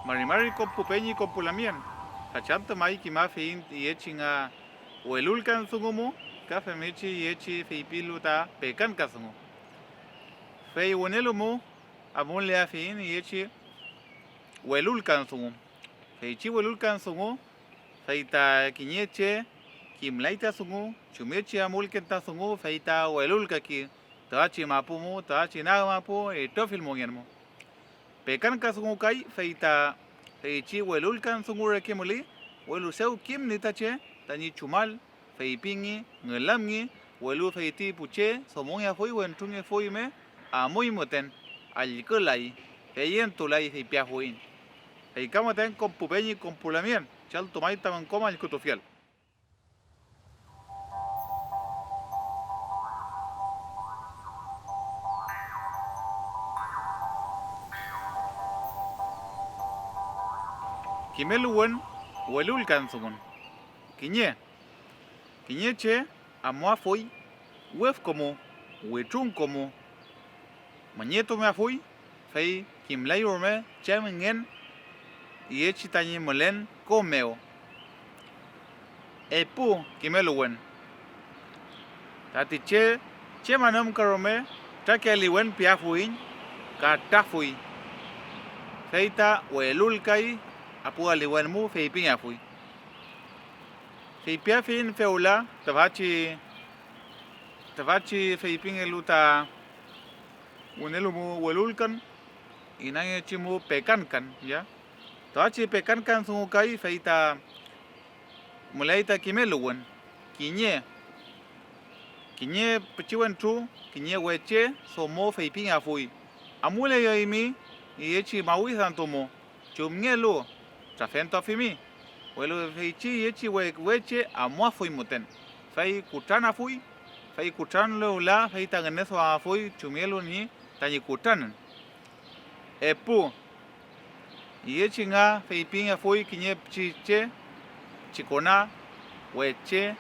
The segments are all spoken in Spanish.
Marimari compupeñi compulamian. Hachanta mai kima fein yechinga welulkan sungumu kafe mechi yechi feipiluta pekan kasungu. Fei wonelumu amun lea fein yechi welulkan sungu. Feichi welulkan sungu feita kinyeche kimlaita sungu chumechi amulkenta sungu feita welulka ki tachi mapumu tachi nagamapu etofil monyanmu. Pekan kasungu kai feita feichi welulkan sungu rekemuli welu seu kim nitache tani chumal feipingi ngelamngi welu feiti puche somonya foi wentunge foi me amui moten alkelai feyen tulai feipia foin feikamaten compupeñi compulamien chal tomai taman coma el cutofial. Kimeluwen welulkan sungun kinye che amua foi wef como wechun como mañeto me fui fei kimlai orme chamengen yechi tani molen comeo epu kimeluwen tati che manam karome takeliwen pia fuin ka tafui feita welulkai apu aliwen mu fei pinga fui fei pia fin feula tavachi fei pinga luta unelumu welulkan inange chimu pekankan ya tavachi pekankan sungukai feita mulaita kimeluwen kinye pichiwen tru kinye weche somo fei pinga fui amule yoimi yechi maui santomo chumngelu trafento afimi welu feichi yechi weche amua fui muten fei kutana fui fei kutan leula fei tangeneso a fui chumielu ni tani kutan epu yechi nga fei pinga fui kinye chiche chikona weche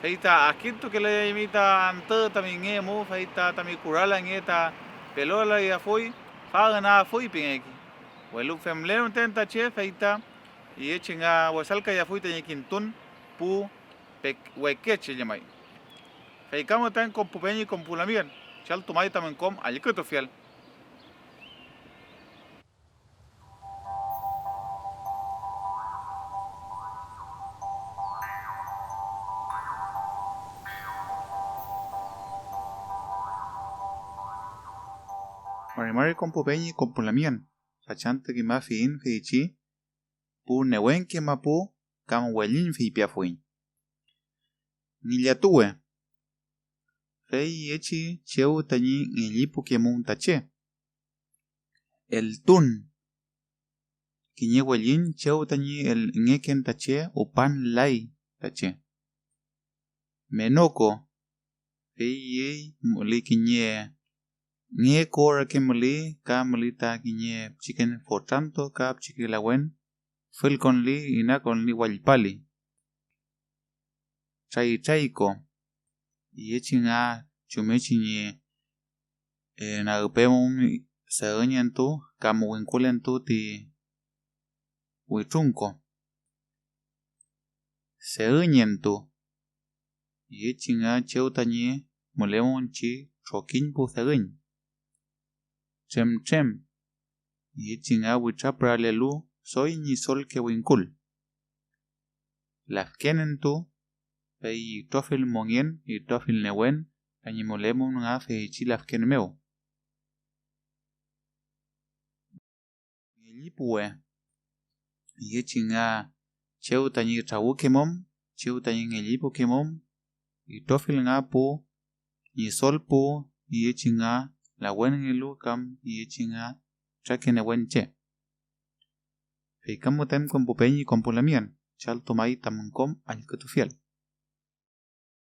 feita akitu que le imita ante taminge mu feita tamikurala ngeta pelola ya fui fagana fui pingeki welu femleo tenta che feita yechinga wasalka ya fui teñikintun pu wekeche llamai feikamo tan compupeñi compulamien chal tomai tamen com alikuto fiel. Marimari compupeñi compulamian sachante que ma fin feichi pu newen que mapu kam welin fi pia fuin niliatue fei yechi cheu tani ngilipu que mun tache el tun kinye welin cheu tani el ngeken tache upan lai tache menoko fei ye muli kinye Nye kora ke muli ka mulita kinye chicken for tanto ka chiquilawen fil con li ina con li walpali chaiko yechinga chumechi nye na upemum saunyantu kamu winkulentu ti wichunko saunyantu yechinga cheutanye mulemon chi chokin pu saun Chem yichinga wichapra lelu soy ni sol que winkul lafkenen tu pei tofil mongen y tofil newen ani molemo nga fe chi lafken meu yipue yichinga cheu tani chawukemom cheu tani ngelipu kemom y tofil nga pu ni sol pu yichinga la wen ngelu kam yichinga chakene wenche feikamo tem compupeñi compulamian chal tomai tamunkom al kutufiel